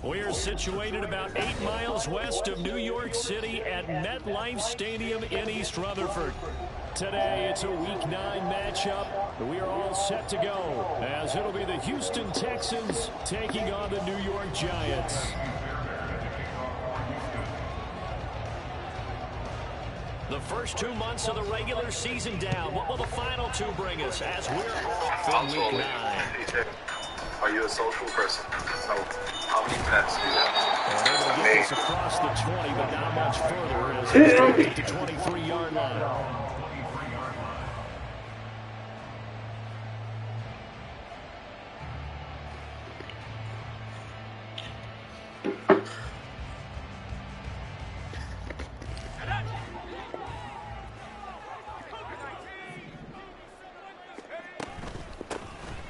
We're situated about 8 miles west of New York City at MetLife Stadium in East Rutherford. Today, it's a Week 9 matchup. We are all set to go, as it'll be the Houston Texans taking on the New York Giants. The first 2 months of the regular season down. What will the final 2 bring us as we're off in Week 9? Are you a social person? So, how many pets do you have? And they're going to get this across the 20, but not much further as they start at the 23-yard line.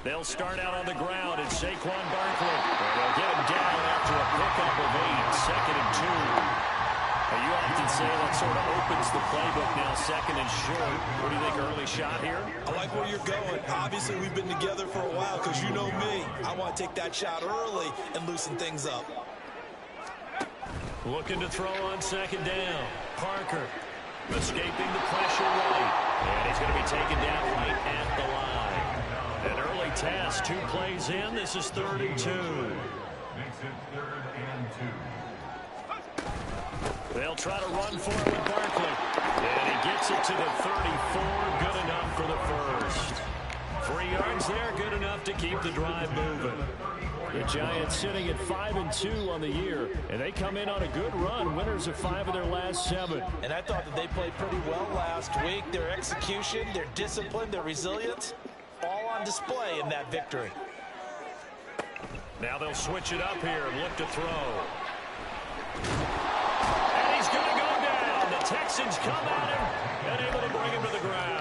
They'll start out on the ground. It's Saquon Barkley. They'll get him down after a pickup of 8. 2nd and 2. Now, you often say that sort of opens the playbook now, 2nd and short. What do you think, early shot here? I like where you're going. Obviously, we've been together for a while because you know me. I want to take that shot early and loosen things up. Looking to throw on 2nd down. Parker escaping the pressure right. And he's going to be taken down right at the line. An early test, 2 plays in. This is 3rd and 2. Makes it 3rd and 2. They'll try to run for it with Barkley. And he gets it to the 34. Good enough for the first. 3 yards there, good enough to keep the drive moving. The Giants sitting at 5 and 2 on the year. And they come in on a good run. Winners of 5 of their last 7. And I thought that they played pretty well last week. Their execution, their discipline, their resilience, all on display in that victory. Now they'll switch it up here and look to throw. And he's going to go down. The Texans come at him and able to bring him to the ground.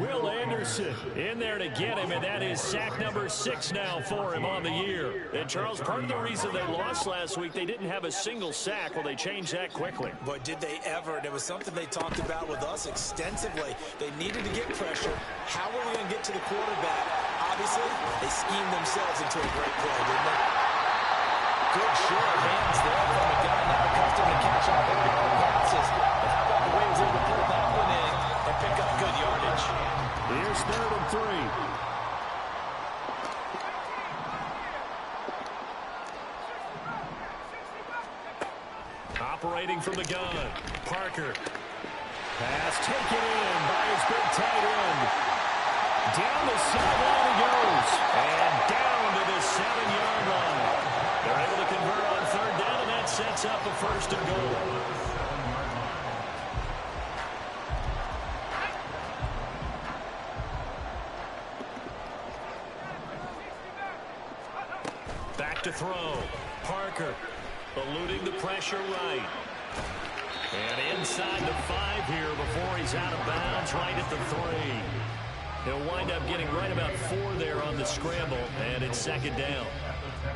Will Anderson in there to get him, and that is sack number 6 now for him on the year. And Charles, part of the reason they lost last week, they didn't have a single sack. Well, they changed that quickly. But did they ever? And it was something they talked about with us extensively. They needed to get pressure. How are we going to get to the quarterback? Obviously, they schemed themselves into a great play, didn't they? Good short hands there from a guy not accustomed to catching long passes. But how about the way he was able to pull that one in and pick up good yardage? Here's 3rd and 3. Operating from the gun. Parker. Pass taken in by his big tight end. Down the sideline he goes. And down to the 7-yard line. They're able to convert on 3rd down, and that sets up a 1st and goal. Back to throw. Parker eluding the pressure right. And inside the 5 here before he's out of bounds right at the 3. He'll wind up getting right about 4 there on the scramble, and it's 2nd down.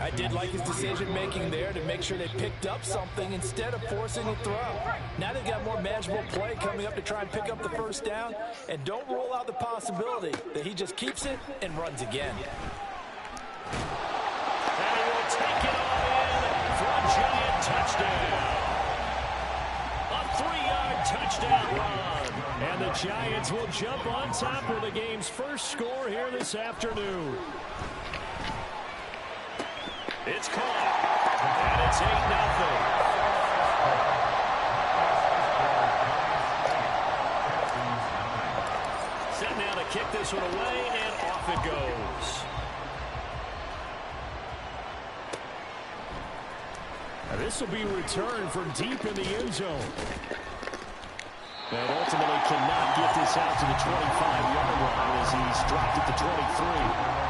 I did like his decision-making there to make sure they picked up something instead of forcing a throw. Now they've got more manageable play coming up to try and pick up the 1st down, and don't rule out the possibility that he just keeps it and runs again. And he will take it all in for a Giant touchdown. A 3-yard touchdown run. And the Giants will jump on top with the game's first score here this afternoon. It's caught. And it's 8-0. Set now to kick this one away, and off it goes. Now this will be returned from deep in the end zone. And ultimately cannot get this out to the 25-yard line as he's dropped at the 23.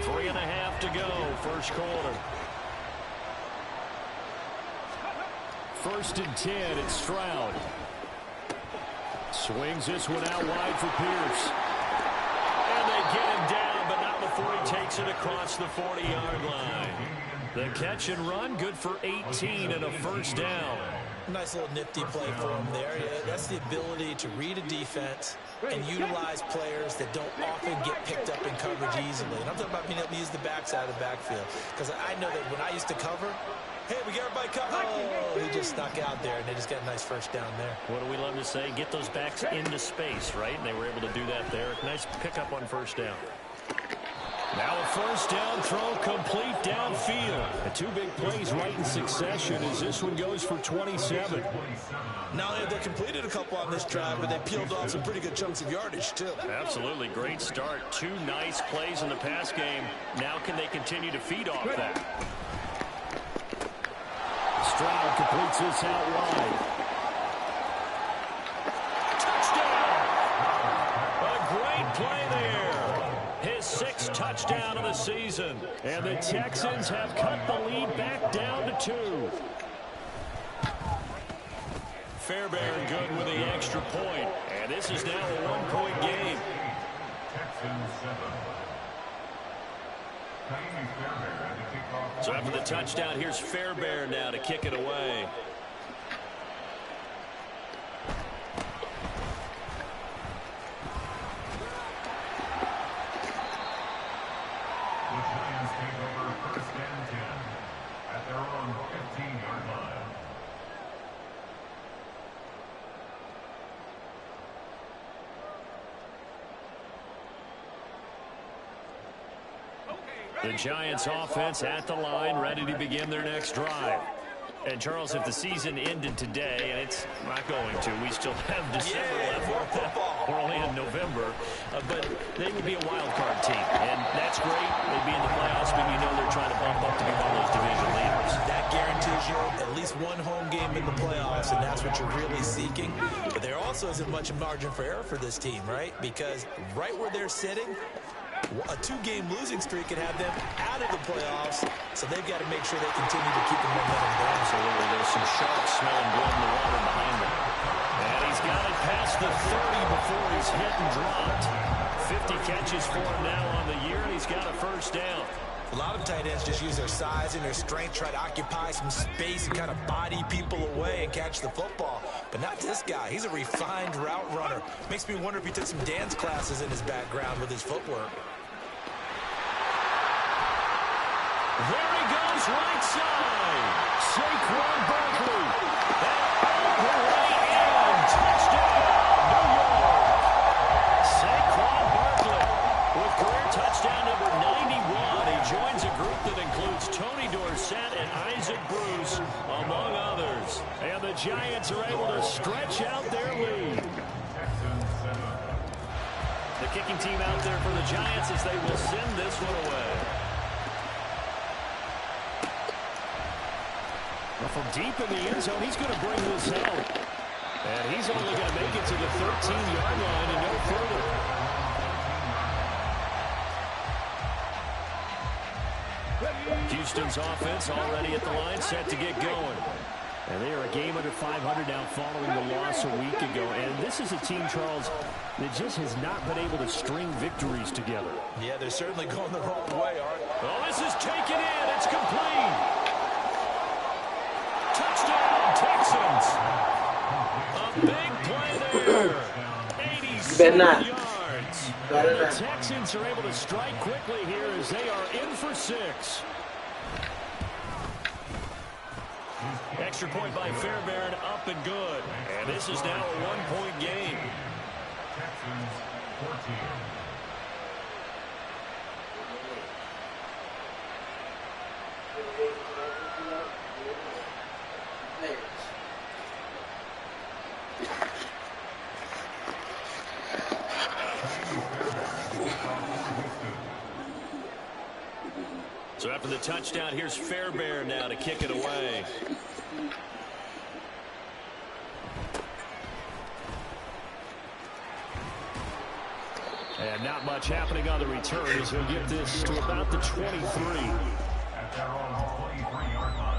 3.5 to go, first quarter. 1st and 10, it's Stroud. Swings this one out wide for Pierce. And they get him down, but not before he takes it across the 40-yard line. The catch and run, good for 18 and a first down. Nice little nifty play for him there. Yeah, that's the ability to read a defense and utilize players that don't often get picked up in coverage easily. And I'm talking about being able to use the backside of the backfield. Because I know that when I used to cover, hey, we got everybody covered. Oh, he just stuck out there, and they just got a nice first down there. What do we love to say? Get those backs into space, right? And they were able to do that there. Nice pickup on first down. Now a first down throw complete downfield. And two big plays right in succession as this one goes for 27. Not only have they completed a couple on this drive, but they peeled off some pretty good chunks of yardage, too. Absolutely. Great start. Two nice plays in the pass game. Now can they continue to feed off that? Stroud completes this out wide. Touchdown! A great play there. His sixth touchdown of the season. And the Texans have cut the lead back down to 2. Fairbairn good with the extra point. And this is now a one-point game. So after the touchdown, here's Fairbairn now to kick it away. The Giants offense at the line, ready to begin their next drive. And Charles, if the season ended today, and it's not going to, we still have December left. We're only in November, but they would be a wild card team, and that's great. They'd be in the playoffs, but you know they're trying to bump up to be one of those division leaders. That guarantees you at least one home game in the playoffs, and that's what you're really seeking. But there also isn't much margin for error for this team, right? Because right where they're sitting, a two-game losing streak could have them out of the playoffs, so they've got to make sure they continue to keep the momentum going. Absolutely. There's some sharks smelling blood in the water behind them. And he's got it past the 30 before he's hit and dropped. 50 catches for him now on the year, and he's got a first down. A lot of tight ends just use their size and their strength, try to occupy some space and kind of body people away and catch the football. But not this guy. He's a refined route runner. Makes me wonder if he took some dance classes in his background with his footwork. There he goes, right side. Saquon Barkley. And all the way in. Touchdown, New York. Saquon Barkley with career touchdown number 91. He joins a group that includes Tony Dorsett and Isaac Bruce, among others. And the Giants are able to stretch out their lead. The kicking team out there for the Giants as they will send this one away. From deep in the end zone, he's going to bring this out. And he's only going to make it to the 13-yard line and no further. Houston's offense already at the line, set to get going. And they are a game under 500 now following the loss a week ago. And this is a team, Charles, that just has not been able to string victories together. Yeah, they're certainly going the wrong way, Art. Oh, this is taken in. It's complete. Touchdown, Texans. A big play there. 87 yards. And the Texans are able to strike quickly here as they are in for 6. Extra point by Fairbairn, up and good. And this is now a one-point game. Texans 14. So after the touchdown, here's Fairbairn now to kick it away. And not much happening on the return as he'll get this to about the 23. At their own 23-yard line.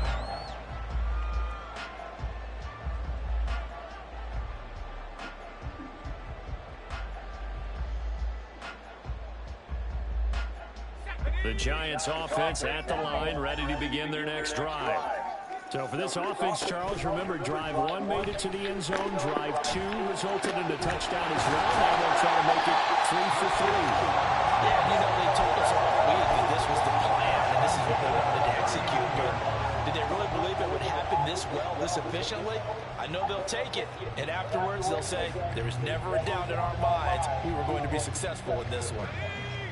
The Giants offense at the line, ready to begin their next drive. So for this offense, Charles, remember drive 1 made it to the end zone. Drive 2 resulted in a touchdown as well. Now they'll try to make it 3 for 3. Yeah, you know, they told us all week that this was the plan and this is what they wanted to execute. But did they really believe it would happen this well, this efficiently? I know they'll take it. And afterwards, they'll say, there was never a doubt in our minds we were going to be successful in this one.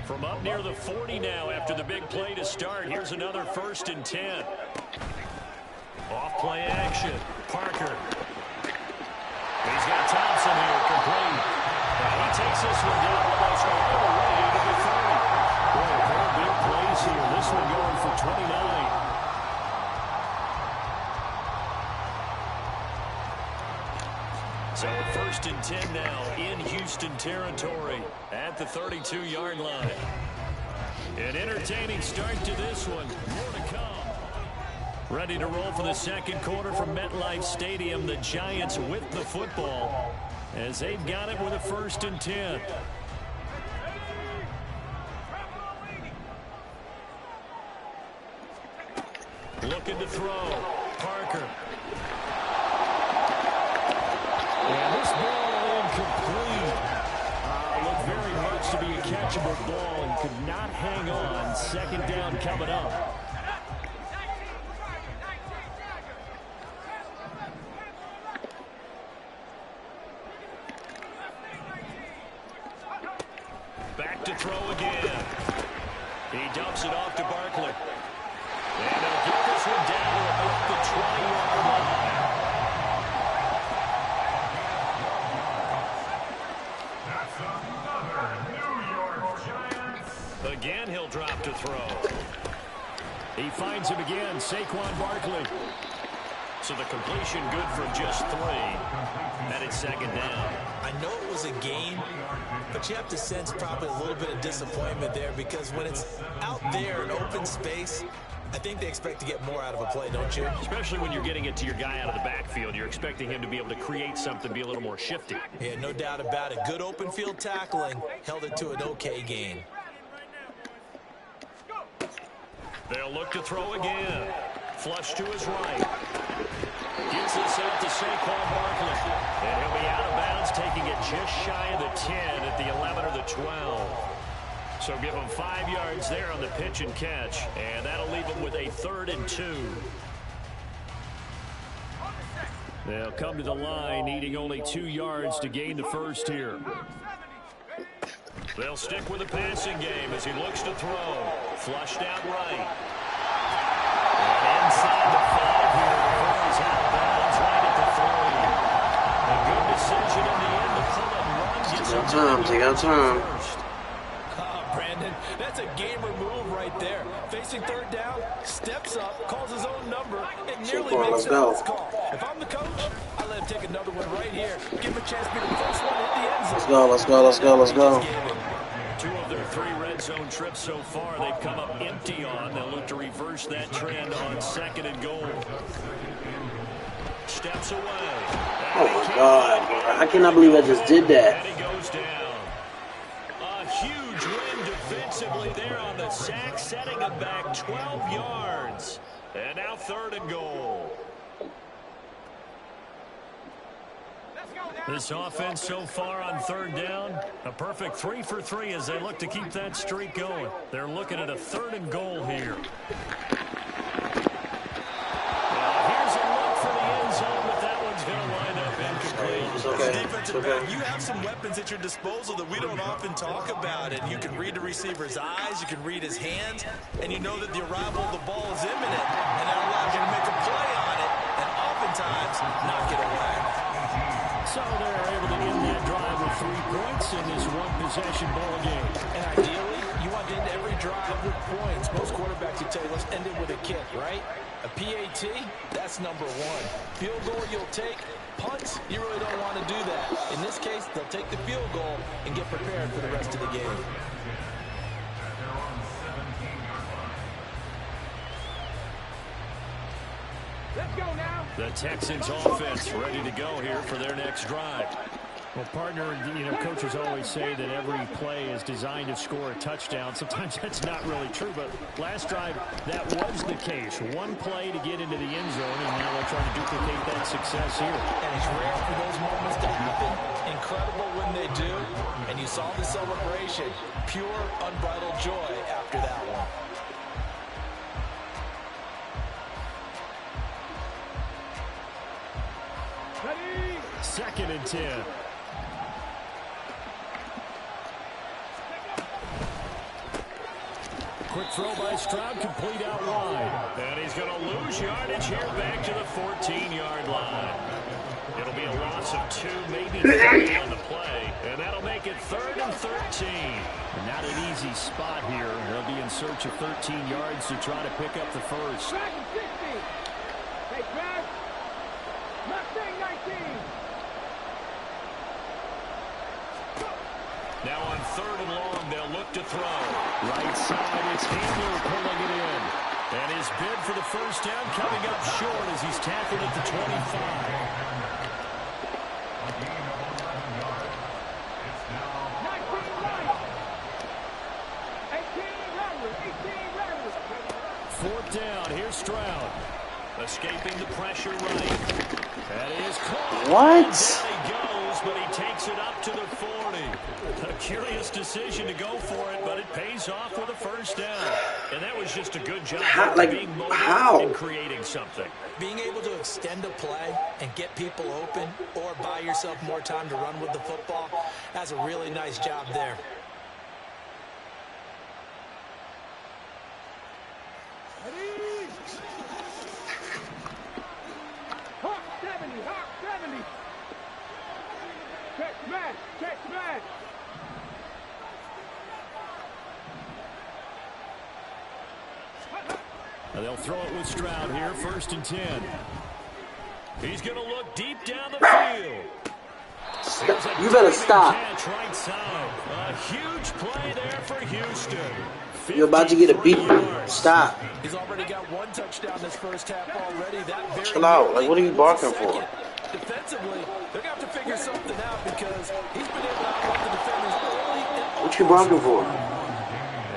From up near the 40 now after the big play to start. Here's another 1st and 10. Off play action. Parker. He's got Thompson here, complete. And he takes this one down almost all the way to the 30. Boy, a pair of big plays here. This one going for 29. So 1st and 10 now in Houston territory at the 32-yard line. An entertaining start to this one. More to come. Ready to roll for the second quarter from MetLife Stadium. The Giants with the football as they've got it with a 1st and 10. Looking to throw. Parker. And this ball incomplete. Looked very much to be a catchable ball and could not hang on. 2nd down coming up. Back to throw again. He dumps it off to Barkley. And they'll get this one down to about the 20-yard line. That's another New York Giants. Again, he'll drop to throw. He finds him again, Saquon Barkley. So the completion good for just 3. And it's 2nd down. I know it was a game, but you have to sense probably a little bit of disappointment there because when it's out there in open space, I think they expect to get more out of a play, don't you? Especially when you're getting it to your guy out of the backfield. You're expecting him to be able to create something, be a little more shifty. Yeah, no doubt about it. Good open field tackling held it to an okay gain. They'll look to throw again. Flush to his right. Gives this out to Saquon Barkley. And he'll be out of bounds, taking it just shy of the 10 at the 11 or the 12. So give him 5 yards there on the pitch and catch. And that'll leave him with a 3rd and 2. They'll come to the line, needing only 2 yards to gain the first here. They'll stick with the passing game as he looks to throw. Flushed out right. And inside the 5 here before he's out of bounds right at the 3. A good decision in the end to pull and run. Gets Take our time, take our time. Brandon, that's a gamer move right there. Facing 3rd down, steps up, calls his own number, and nearly makes it on his call. If I'm the coach, I let him take another one right here. Give him a chance to be the first one at the end zone. Let's go, let's go, let's go, let's go. 2 of their 3 red zone trips so far they've come up empty on. They'll look to reverse that trend on 2nd and goal. Steps away. Oh my God, I cannot believe I just did that. And he goes down. A huge win defensively there on the sack, setting him back 12 yards. And now 3rd and goal. This offense so far on 3rd down, a perfect 3 for 3 as they look to keep that streak going. They're looking at a 3rd and goal here. Here's a look for the end zone, but that one's going to wind up incomplete. It's okay. Defensive back, you have some weapons at your disposal that we don't often talk about. And you can read the receiver's eyes, you can read his hands, and you know that the arrival of the ball is imminent. And that allows you to make a play on it, and oftentimes knock it away. So they're able to end that drive with 3 points in this one-possession ball game. And ideally, you want to end every drive with points. Most quarterbacks would tell you, let's end it with a kick, right? A PAT, that's number 1. Field goal you'll take. Punts, you really don't want to do that. In this case, they'll take the field goal and get prepared for the rest of the game. Let's go now. The Texans offense ready to go here for their next drive. Well, partner, you know, coaches always say that every play is designed to score a touchdown. Sometimes that's not really true, but last drive, that was the case. One play to get into the end zone, and now they'll try to duplicate that success here. And it's rare for those moments to happen. Incredible when they do. And you saw the celebration. Pure, unbridled joy after that one. Ready? 2nd and 10. Quick throw by Stroud, complete out wide. And he's going to lose yardage here back to the 14-yard line. It'll be a loss of 2, maybe 3 on the play. And that'll make it 3rd and 13. Not an easy spot here. They'll be in search of 13 yards to try to pick up the first. Back to 60. Take back. Mustang 19. Now on 3rd and long, they'll look to throw. Right side, it's Handler pulling it in. And his bid for the first down coming up short as he's tackled at the 25. 4th down, here's Stroud. Escaping the pressure right. That is caught. What? Down he goes, but he takes it up to the 40. A curious decision to go for it, but it pays off with a first down. And that was just a good job of being mobile and creating something. Being able to extend a play and get people open or buy yourself more time to run with the football, that's a really nice job there. Hawk 70, Hawk 70. Check smash, check smash. And they'll throw it with Stroud here, 1st and 10. He's going to look deep down the field. You better stop. Right side. A huge play there for Houston. You're about to get a beat. Stop. He's already got 1 touchdown this first half already. That very Chill out. Like, what are you barking for? Defensively, they're going to have to figure something out because he's been able to outrun the defenders early and often. What you barking for?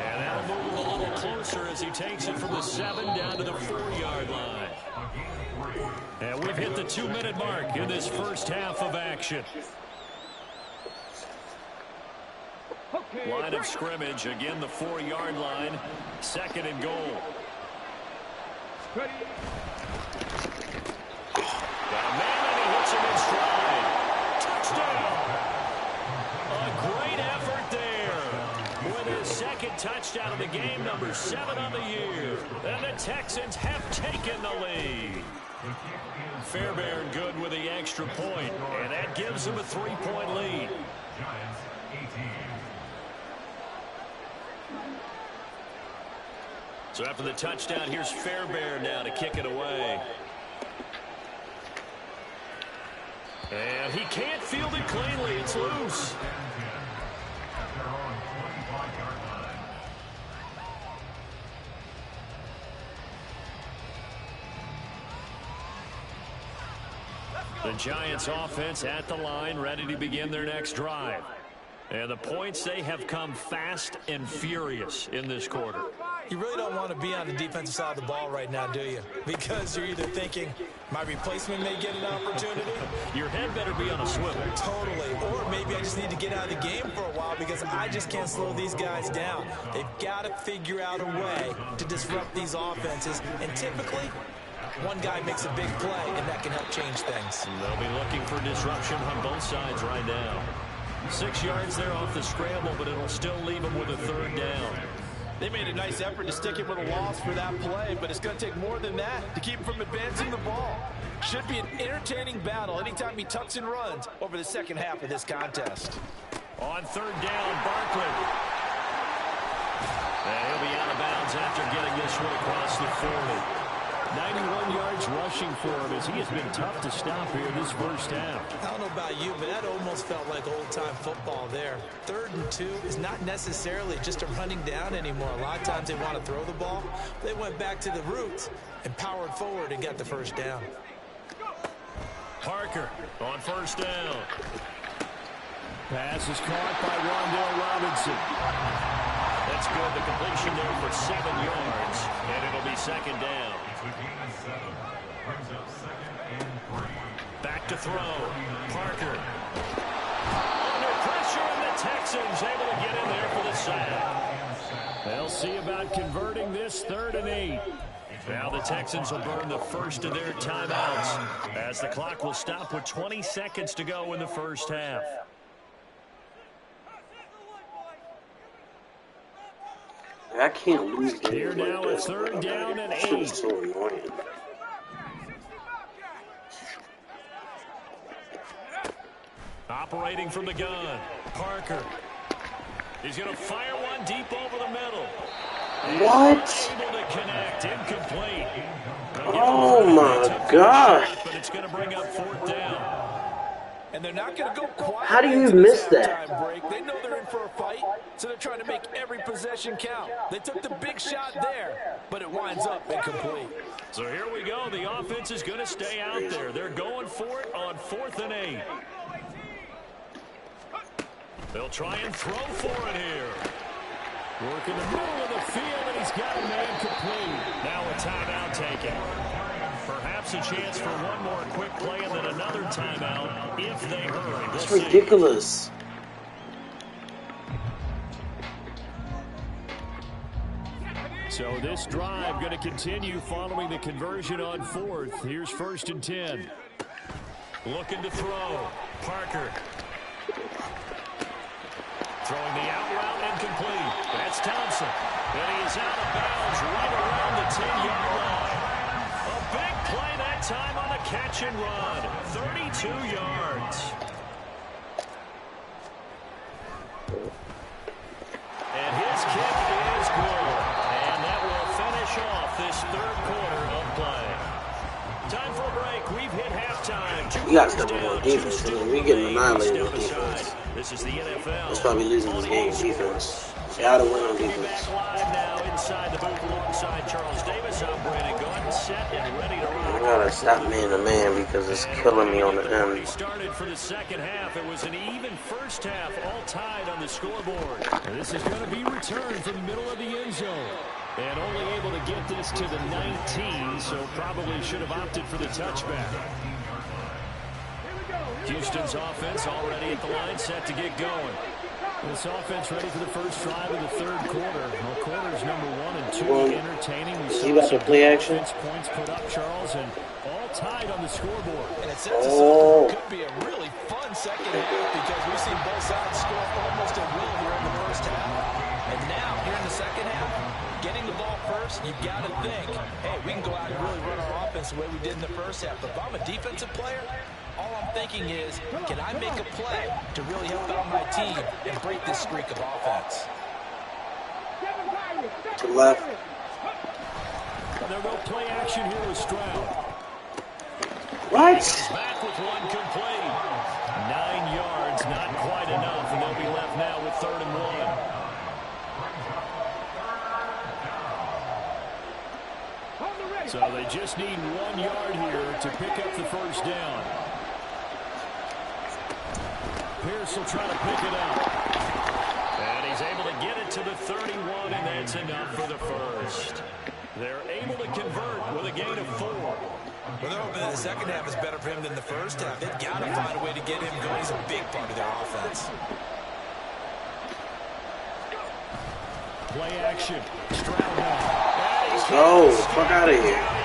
And that'll move a little closer as he takes it from the 7 down to the 4-yard line. And we've hit the 2-minute mark in this first half of action. Line of scrimmage, again the 4-yard line, 2nd and goal. Ready? Got a man and he hits him in stride. Touchdown! A great effort there. With his 2nd touchdown of the game, number 7 on the year. And the Texans have taken the lead. Fairbairn good with the extra point, and that gives them a 3-point lead. Giants 18. So after the touchdown, here's Fairbairn now to kick it away. And he can't field it cleanly. It's loose. At their own 25-yard line. The Giants offense at the line, ready to begin their next drive. And the points, they have come fast and furious in this quarter. You really don't want to be on the defensive side of the ball right now, do you? Because you're either thinking, my replacement may get an opportunity. Your head better be on a swivel. Totally. Or maybe I just need to get out of the game for a while because I just can't slow these guys down. They've got to figure out a way to disrupt these offenses. And typically, one guy makes a big play, and that can help change things. They'll be looking for disruption on both sides right now. 6 yards there off the scramble, but it'll still leave them with a 3rd down. They made a nice effort to stick it with a loss for that play, but it's going to take more than that to keep him from advancing the ball. Should be an entertaining battle anytime he tucks and runs over the second half of this contest. On 3rd down, Barkley. And he'll be out of bounds after getting this one across the 40. 91 yards rushing for him as he has been tough to stop here this first half. I don't know about you, but that almost felt like old-time football there. 3rd and 2 is not necessarily just a running down anymore. A lot of times they want to throw the ball. They went back to the roots and powered forward and got the first down. Parker on 1st down. Pass is caught by Rondell Robinson. That's good. The completion there for 7 yards, and it'll be second down. Back to throw. Parker. Under pressure, and the Texans able to get in there for the sack. They'll see about converting this 3rd and 8. Now the Texans will burn the first of their timeouts as the clock will stop with 20 seconds to go in the first half. I can't lose games Here now like a 3rd down and 8. It's so annoying. Operating from the gun, Parker. He's going to fire one deep over the middle. What? Able to connect, incomplete. Oh my gosh. But it's going to bring up 4th down. And they're not going to go quiet. How do you miss that? Break. They know they're in for a fight, so they're trying to make every possession count. They took the big shot there, but it winds up incomplete. So here we go. The offense is going to stay out there. They're going for it on 4th and 8. They'll try and throw for it here. Work in the middle of the field, and he's got a man complete. Now a timeout taken. Perhaps a chance for one more quick play and then another timeout if they hurry. It's ridiculous. So this drive going to continue following the conversion on 4th. Here's 1st and 10. Looking to throw. Parker. Throwing the out route incomplete. That's Thompson. And he is out of bounds right around the 10-yard line. A big play that time on a catch and run. 32 yards. And his kick is good. And that will finish off this 3rd quarter of play. Time for a break. We've hit halftime. You got to step up on defense. We're getting annihilated on defense. This is the NFL. That's why we're losing this game, defense. Got to win on defense. Back live now inside the booth alongside Charles Davis. I'm Brandon Gordon, set and ready to rock. I gotta stop man to man because it's killing me on the end. Started for the second half. It was an even first half, all tied on the scoreboard. And this is going to be returned from the middle of the end zone. And only able to get this to the 19, so probably should have opted for the touchback. Houston's offense already at the line, set to get going. This offense ready for the first drive of the 3rd quarter. Well, quarters number 1 and 2 entertaining. We saw about to play action? Points put up, Charles, and all tied on the scoreboard. And it sets us up. It could be a really fun second half because we've seen both sides score almost at will here in the first half. And now, here in the second half, getting the ball first, you've got to think, hey, we can go out and really run our offense the way we did in the first half. But if I'm a defensive player, all I'm thinking is, can I make a play to really help out my team and break this streak of offense? To the left. They'll go play action here with Stroud. What? Back with one complete. 9 yards, not quite enough, and they'll be left now with 3rd and 1. So they just need 1 yard here to pick up the first down. Pierce will try to pick it up. And he's able to get it to the 31, and that's enough for the first. They're able to convert with a gain of 4. Well, they're hoping that the second half is better for him than the first half. They've got to find a way to get him going. He's a big part of their offense. Play action. Stroud now. Let's go. Fuck out of here.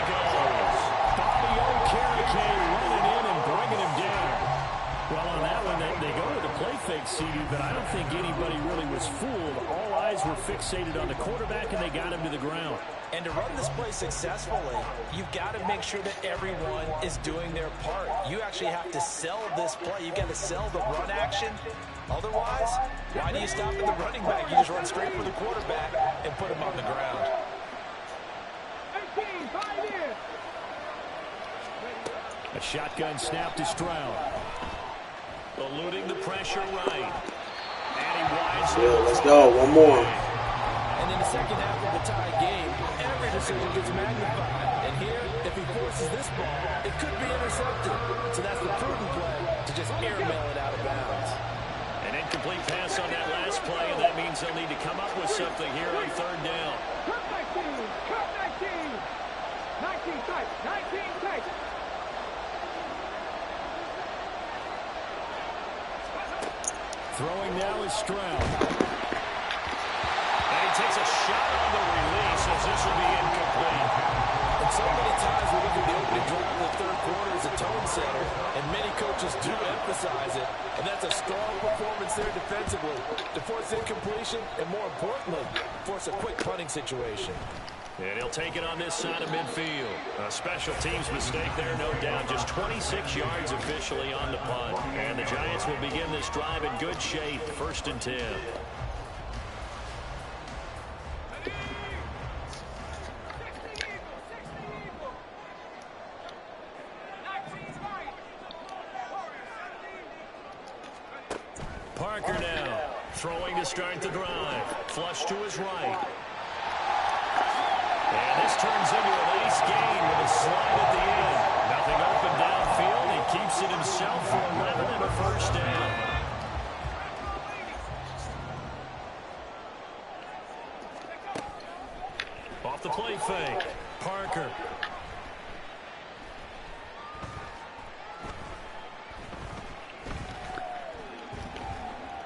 CD, but I don't think anybody really was fooled. All eyes were fixated on the quarterback, and they got him to the ground. And to run this play successfully, you've got to make sure that everyone is doing their part. You actually have to sell this play. You've got to sell the run action. Otherwise, why do you stop at the running back? You just run straight for the quarterback and put him on the ground. 18, 5 years. A shotgun snap to Stroud. Eluding the pressure right. And he winds up. Let's go. One more. And in the second half of the tie game, every decision gets magnified. And here, if he forces this ball, it could be intercepted. So that's the prudent play to just airmail it out of bounds. An incomplete pass on that last play, and that means they'll need to come up with something here on third down. Cut 19. Cut 19. 19 tight. 19 tight. Throwing now is Stroud. And he takes a shot on the release as this will be incomplete. And so many times we look at the opening drive of the third quarter as a tone setter, and many coaches do emphasize it. And that's a strong performance there defensively to force incompletion and, more importantly, force a quick punting situation. And he'll take it on this side of midfield. A special teams mistake there, no doubt. Just 26 yards officially on the punt. And the Giants will begin this drive in good shape. 1st and 10. Parker now throwing to start the drive. Flush to his right. And this turns into a nice gain with a slide at the end. Nothing open downfield. He keeps it himself for 11 and a 1st down. Off the play fake. Parker.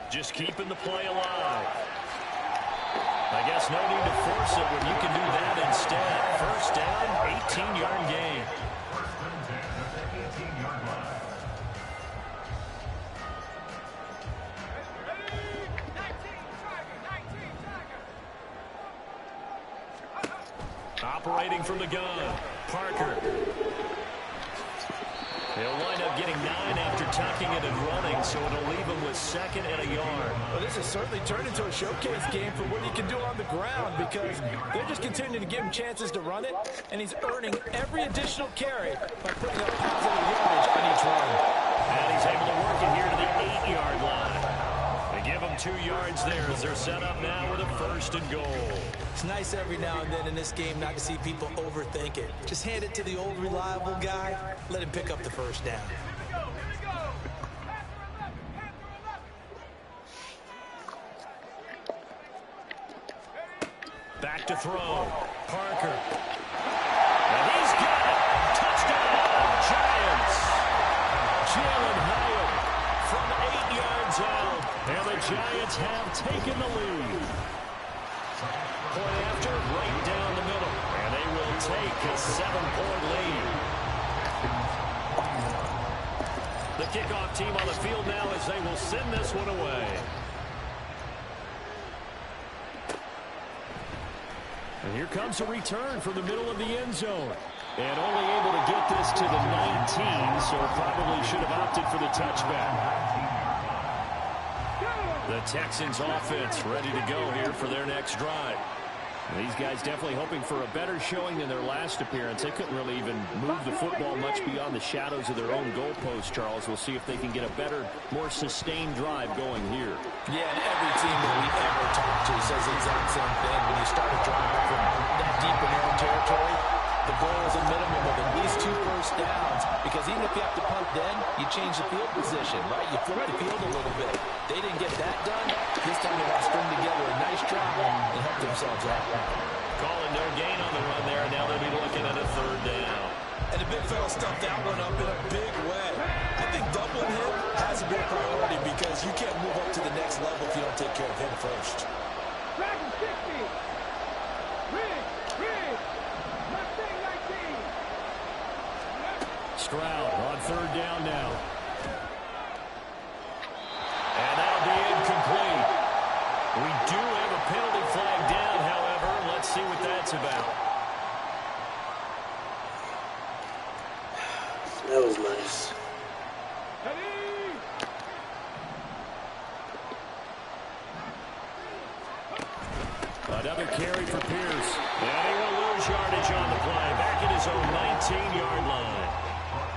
Just keeping the play alive. I guess no need to force it when you can do that instead. 1st down, 18-yard gain. Operating from the gun, Parker. He'll wind up getting 9 after tucking it and running, so it'll leave him with 2nd and a yard. Well, this has certainly turned into a showcase game for what he can do on the ground, because they're just continuing to give him chances to run it, and he's earning every additional carry by putting up positive yardage on each run. And he's able to work it here to the 8-yard line. They give him 2 yards there as they're set up now with a 1st and goal. It's nice every now and then in this game not to see people overthink it. Just hand it to the old reliable guy. Let him pick up the 1st down. Back to throw. Parker. And he's got it. Touchdown, Giants. Jalen Hyatt from 8 yards out. And the Giants have taken the lead. Point after, right down the middle. And they will take a 7-point lead. The kickoff team on the field now as they will send this one away. And here comes a return from the middle of the end zone. And only able to get this to the 19, so probably should have opted for the touchback. The Texans offense ready to go here for their next drive. And these guys definitely hoping for a better showing than their last appearance. They couldn't really even move the football much beyond the shadows of their own goalpost, Charles. We'll see if they can get a better, more sustained drive going here. Yeah, and every team that we ever talk to says the exact same thing. When you start a drive from that deep in their own territory, the goal is a minimum of at least 2 first downs, because even if you have to punt then, you change the field position, right? You flip the field a little bit. They didn't get that done. This time they want to string together a nice drive and help themselves out. Calling no gain on the run there, and now they'll be looking at a 3rd down. And the big fella stuffed that one up in a big way. I think doubling him has to be a priority, because you can't move up to the next level if you don't take care of him first. Dragon 60. Rig. Mustang 19. Stroud on 3rd down now. And that'll be incomplete. We do have a penalty flag down, however. Let's see what that's about. That was nice. Another carry for Pierce. And he will lose yardage on the play. Back at his own 19-yard line.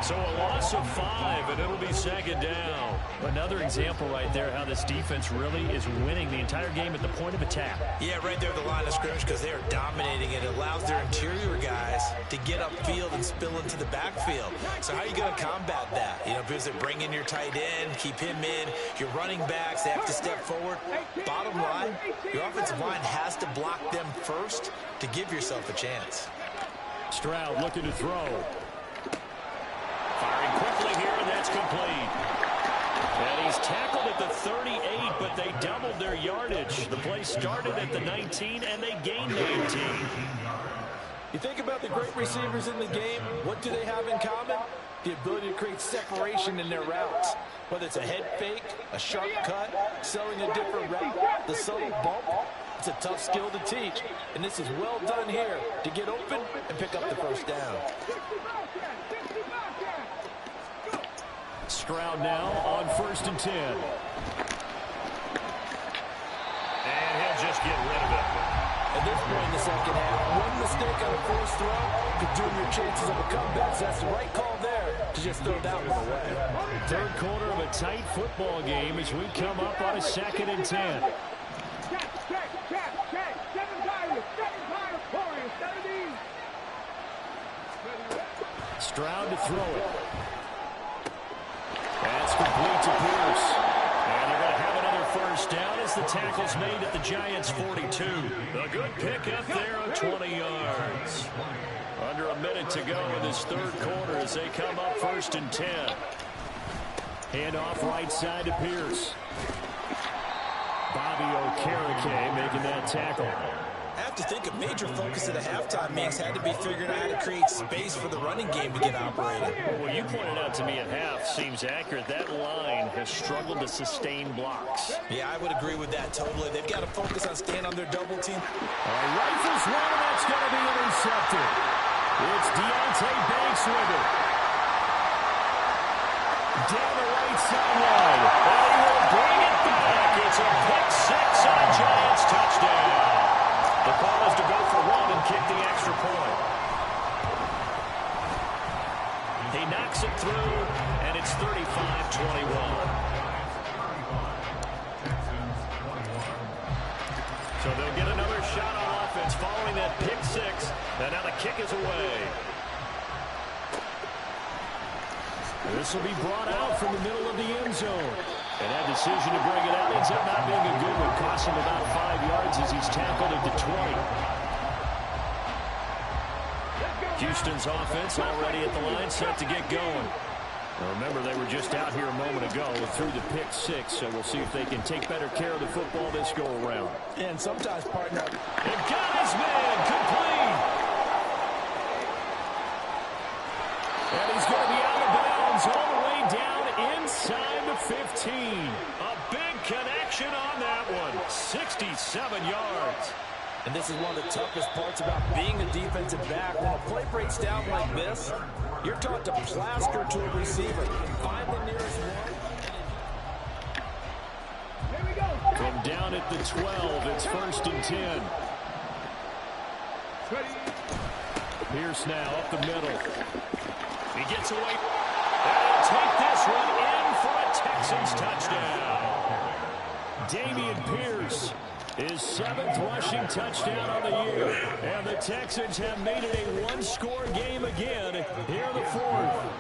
So a loss of 5, and it'll be second down. Another example right there how this defense really is winning the entire game at the point of attack. Yeah, right there at the line of scrimmage because they are dominating it. It allows their interior guys to get upfield and spill into the backfield. So how are you going to combat that? You know, because they bring in your tight end, keep him in. Your running backs, they have to step forward. Bottom line, your offensive line has to block them first to give yourself a chance. Stroud looking to throw. Firing quickly here, and that's complete. And he's tackled at the 38, but they doubled their yardage. The play started at the 19, and they gained 19. You think about the great receivers in the game, what do they have in common? The ability to create separation in their routes. Whether it's a head fake, a sharp cut, selling a different route, the subtle bump, it's a tough skill to teach. And this is well done here to get open and pick up the first down. Stroud now on 1st and 10. And he'll just get rid of it. At this point in the second half, one mistake on a forced throw could doom your chances of a comeback. So that's the right call there to just throw that one away. Third quarter of a tight football game as we come up on a 2nd and 10. Stroud to throw it. That's complete to Pierce. And they're going to have another first down as the tackle's made at the Giants' 42. A good pickup there of 20 yards. Under a minute to go in this third quarter as they come up 1st and 10. Handoff right side to Pierce. Bobby Okereke making that tackle. I have to think a major focus of the halftime meetings had to be figuring out how to create space for the running game to get operated. Well, what you pointed out to me at half seems accurate. That line has struggled to sustain blocks. Yeah, I would agree with that totally. They've got to focus on staying on their double team. Rifles one, and that's going to be intercepted. It's Deontay Banks with it. Down the right sideline. And he will bring it back. It's a pick 6 and a Giants touchdown. The call is to go for 1 and kick the extra point. He knocks it through, and it's 35-21. So they'll get another shot on offense following that pick 6, and now the kick is away. This will be brought out from the middle of the end zone. And that decision to bring it out ends up not being a good one. Costs him about 5 yards as he's tackled at the 20. Houston's offense already at the line, set to get going. Now remember, they were just out here a moment ago through the pick 6, so we'll see if they can take better care of the football this go-around. And sometimes, partner, and got his man complete. And he's going to be out of bounds all the way down inside the 15. A big connection on that one. 67 yards. and this is one of the toughest parts about being a defensive back. When a play breaks down like this, you're taught to plaster to a receiver. Find the nearest one. From down at the 12, it's 1st and 10. Pierce now up the middle. He gets away. They'll take this one in for a Texans touchdown. Dameon Pierce, his 7th rushing touchdown of the year. And the Texans have made it a one-score game again here in the 4th.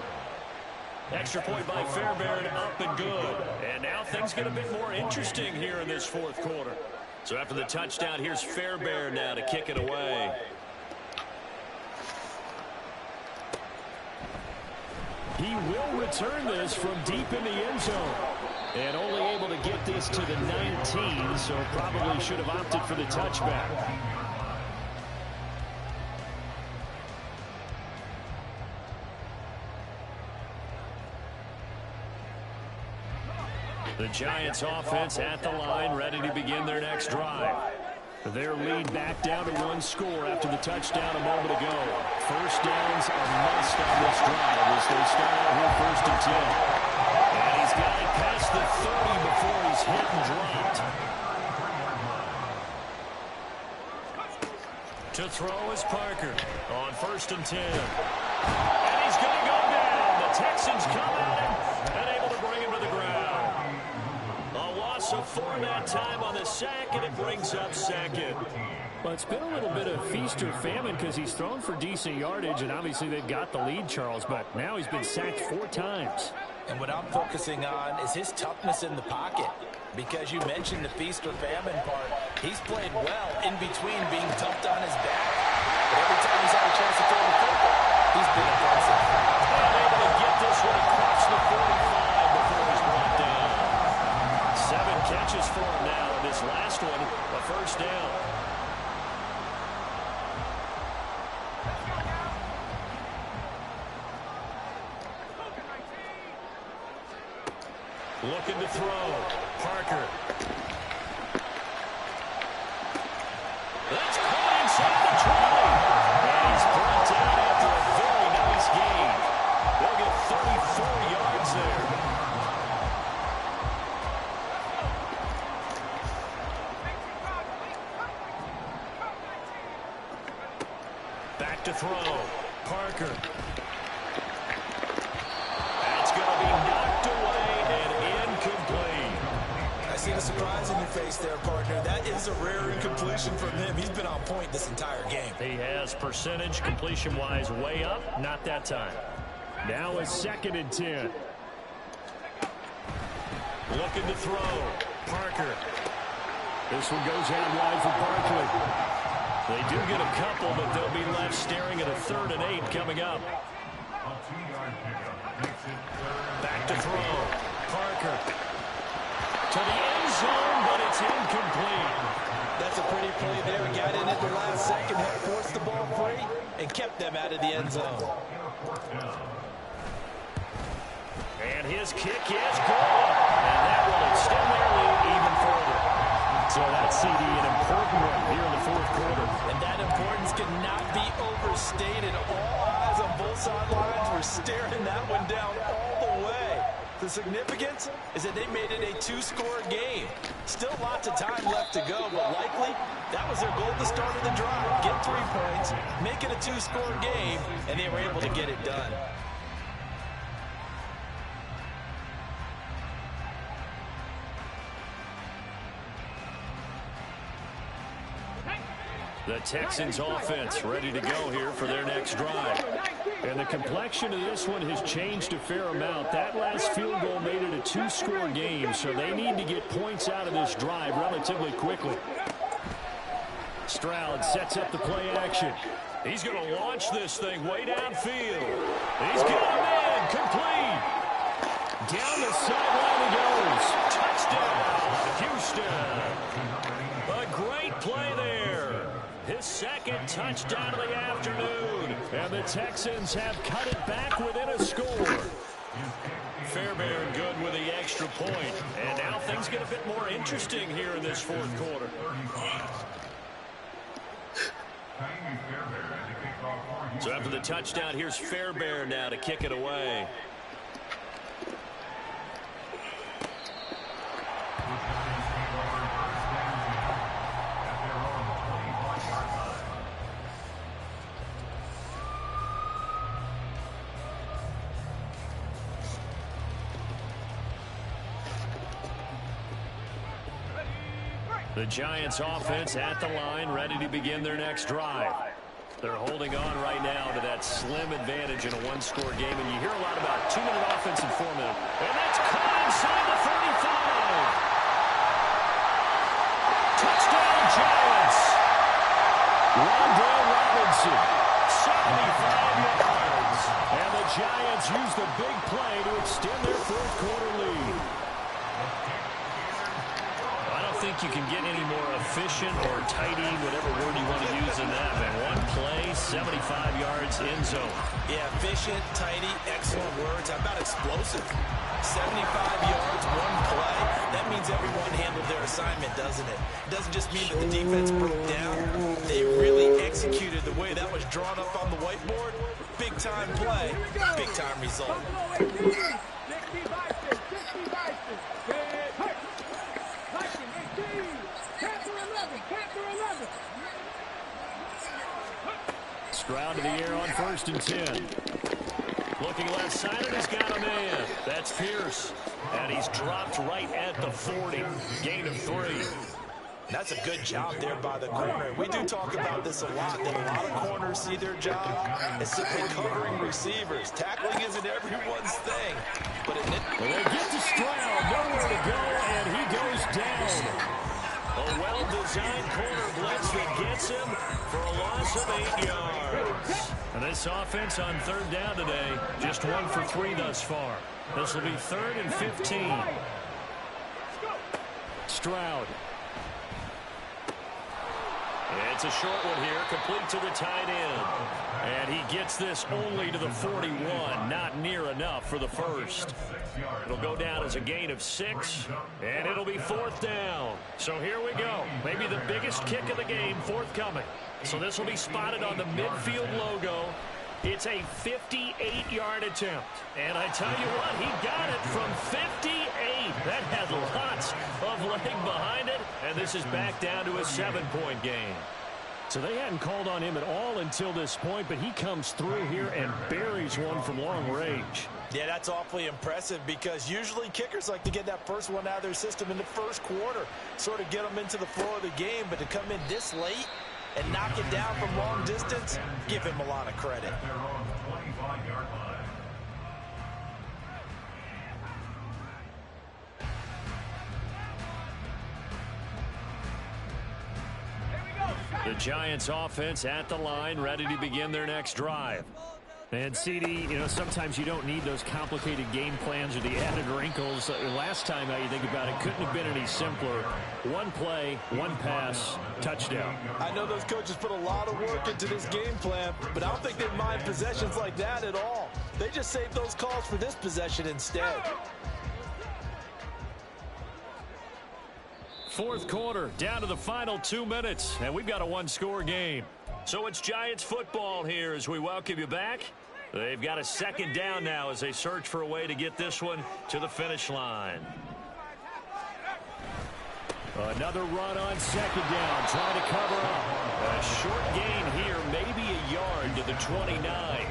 Extra point by Fairbairn, up and good. And now things get a bit more interesting here in this 4th quarter. So after the touchdown, here's Fairbairn now to kick it away. He will return this from deep in the end zone. And only able to get this to the 19, so probably should have opted for the touchback. The Giants offense at the line, ready to begin their next drive. Their lead back down to 1 score after the touchdown a moment ago. First downs a must on this drive as they start out here 1st and 10. And he's got it past the 30 before he's hit and dropped. To throw is Parker on 1st and 10. And he's going to go down. The Texans come at him and able to bring him to the ground. A loss of 4 that time on the sack, and it brings up second. Well, it's been a little bit of feast or famine because he's thrown for decent yardage, and obviously they've got the lead, Charles, but now he's been sacked 4 times. And what I'm focusing on is his toughness in the pocket. Because you mentioned the feast or famine part. He's played well in between being dumped on his back. But every time he's had a chance to throw the football, he's been impressive. And able to get this one across the 45 before he's brought down. 7 catches for him now. This last one, a first down. Looking to throw. Parker. That's caught inside the 20. And he's brought down after a very nice gain. They'll get 34 yards there. Back to throw. Parker. That's going to be knocked away and incomplete. I see the surprise in your face there, partner. That is a rare incompletion from him. He's been on point this entire game. He has percentage completion-wise way up. Not that time. Now a 2nd and 10. Looking to throw. Parker. This one goes out wide for Barkley. They do get a couple, but they'll be left staring at a 3rd and 8 coming up. Back to throw. Parker. To the end zone, but it's incomplete. That's a pretty play there. Got in at the last second, had forced the ball free, and kept them out of the end zone. And his kick is good. And that will extend their lead even further. So that CD, an important one here in the 4th quarter. And that importance cannot be overstated. All eyes on both sidelines were staring that one down all the way. The significance is that they made it a 2-score game. Still lots of time left to go, but likely that was their goal at the start of the drive. Get 3 points, make it a 2-score game, and they were able to get it done. The Texans offense ready to go here for their next drive. And the complexion of this one has changed a fair amount. That last field goal made it a 2-score game, so they need to get points out of this drive relatively quickly. Stroud sets up the play action. He's going to launch this thing way downfield. He's got him in. Complete. Down the sideline he goes. Touchdown, Houston. A great play there. His 2nd touchdown of the afternoon. And the Texans have cut it back within a score. Fairbairn good with the extra point. And now things get a bit more interesting here in this 4th quarter. So after the touchdown, here's Fairbairn now to kick it away. The Giants offense at the line, ready to begin their next drive. They're holding on right now to that slim advantage in a 1-score game, and you hear a lot about 2-minute offense and 4-minute. And that's caught inside the 35. Touchdown, Giants. Rondale Robinson, 75 yards. and the Giants use the big play to extend their 4th quarter lead. I don't think you can get any more efficient or tidy, whatever word you want to use in that, man. One play, 75 yards, end zone. Yeah, efficient, tidy, excellent words. How about explosive? 75 yards, one play. That means everyone handled their assignment, doesn't it? It doesn't just mean that the defense broke down. They really executed the way that was drawn up on the whiteboard. Big-time play, big-time result. Stroud to the air on 1st and 10. Looking left side, and he's got a man. That's Pierce. And he's dropped right at the 40. Gain of 3. That's a good job there by the corner. We do talk about this a lot, that a lot of corners see their job as simply covering receivers. Tackling isn't everyone's thing. But well, they get to Stroud, nowhere to go, and he goes down. A well-designed corner blitz that gets him for a loss of 8 yards. And this offense on third down today, just 1 for 3 thus far. This will be 3rd and 15. Stroud. It's a short one here, complete to the tight end. And he gets this only to the 41, not near enough for the first. It'll go down as a gain of 6, and it'll be 4th down. So here we go. Maybe the biggest kick of the game forthcoming. So this will be spotted on the midfield logo. It's a 58-yard attempt. And I tell you what, he got it from 58. That had lots of leg behind it. And this is back down to a 7-point game. So they hadn't called on him at all until this point, but he comes through here and buries one from long range. Yeah, that's awfully impressive because usually kickers like to get that first one out of their system in the first quarter, sort of get them into the flow of the game, but to come in this late and knock it down from long distance, give him a lot of credit. The Giants offense at the line, ready to begin their next drive. And CD, sometimes you don't need those complicated game plans or the added wrinkles. Last time you think about it, couldn't have been any simpler. One play, one pass, touchdown. I know those coaches put a lot of work into this game plan, but I don't think they mind possessions like that at all. They just save those calls for this possession instead. Fourth quarter, down to the final 2 minutes, and we've got a one-score game. So it's Giants football here as we welcome you back. They've got a second down now as they search for a way to get this one to the finish line. Another run on second down, trying to cover up. A short gain here, maybe a yard to the 29.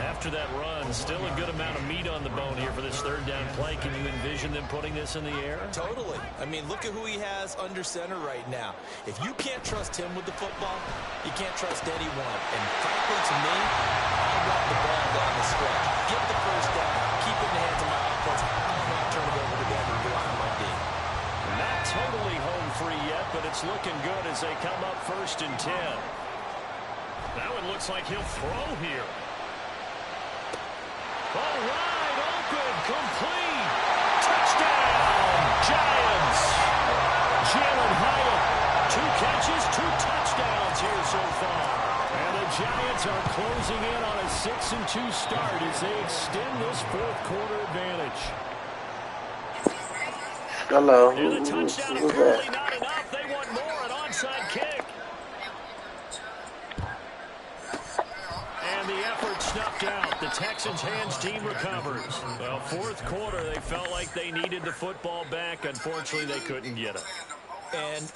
After that run, still a good amount of meat on the bone here for this third down play. Can you envision them putting this in the air? Totally. I mean, look at who he has under center right now. If you can't trust him with the football, you can't trust anyone. And frankly, to me, I want the ball down the stretch. Get the first down. Keep it in the hands of my offense. I'm not turning it over to them and rely on my D. Not totally home free yet, but it's looking good as they come up 1st and 10. That one looks like he'll throw here. All right, open, complete. Touchdown, Giants. Jalen Hyatt, 2 catches, 2 touchdowns here so far. And the Giants are closing in on a 6-2 start as they extend this fourth quarter advantage. Hello. And the touchdown is really not enough. They want more, an onside kick. And the effort snuffed out. The Texans' hands team recovers. Well, fourth quarter, they felt like they needed the football back. Unfortunately, they couldn't get it. And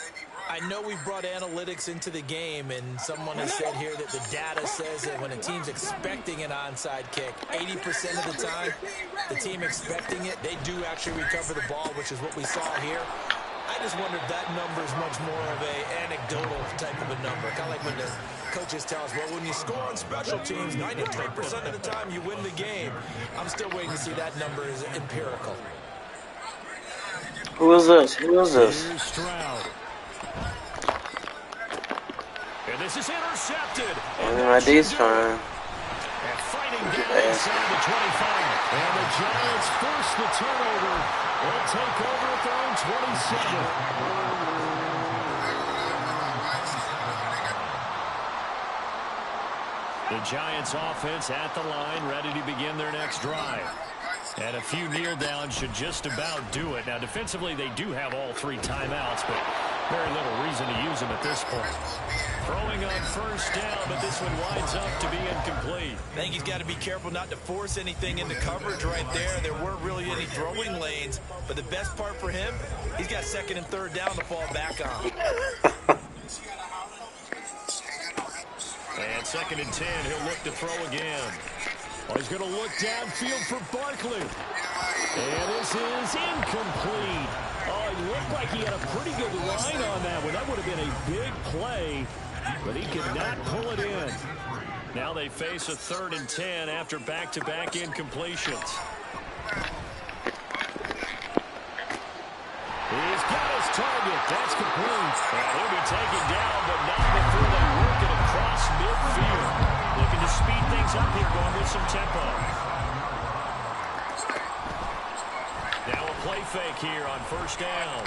I know we brought analytics into the game, and someone has said here that the data says that when a team's expecting an onside kick, 80% of the time, the team expecting it, they do actually recover the ball, which is what we saw here. I just wonder if that number is much more of a anecdotal type of a number. Kind of like when the coaches tell us, well, when you score on special teams, 93% of the time you win the game. I'm still waiting to see that number is empirical. Who is this? Who is this? Here's Stroud. And this is intercepted. My D's fine. And fighting down inside the 25. And the Giants force the turnover. They'll take over at their own 27. The Giants offense at the line, ready to begin their next drive. And a few kneel downs should just about do it. Now, defensively, they do have all 3 timeouts, but very little reason to use them at this point. Throwing on first down, but this one winds up to be incomplete. I think he's got to be careful not to force anything into coverage right there. There weren't really any throwing lanes, but the best part for him, he's got 2nd and 3rd down to fall back on. And 2nd and 10, he'll look to throw again. Oh, he's going to look downfield for Barkley. And this is incomplete. Oh, it looked like he had a pretty good line on that one. That would have been a big play, but he could not pull it in. Now they face a 3rd and 10 after back-to-back incompletions. He's got his target. That's complete. And he'll be taken down, but not before they work it across midfield. Looking to speed things up here, going with some tempo. Now a play fake here on 1st down.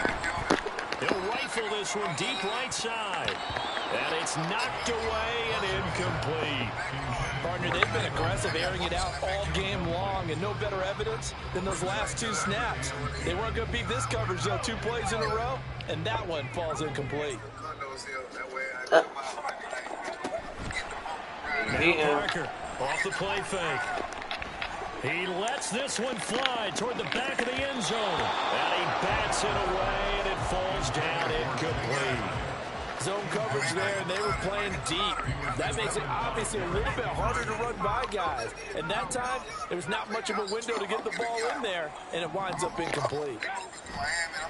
He'll rifle this one deep right side. And it's knocked away and incomplete. Partner, they've been aggressive, airing it out all game long, and no better evidence than those last 2 snaps. They weren't going to beat this coverage, though, 2 plays in a row, and that one falls incomplete. Now Parker off the play fake. He lets this one fly toward the back of the end zone. And he bats it away, and it falls down incomplete. Zone coverage there, and they were playing deep. That makes it obviously a little bit harder to run by guys. And that time, there was not much of a window to get the ball in there, and it winds up incomplete.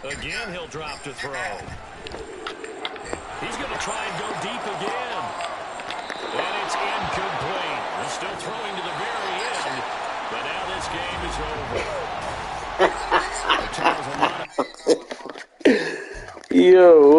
Again, he'll drop to throw. He's going to try and go deep again. And it's incomplete. They're still throwing to the very end, but now this game is over. Yo,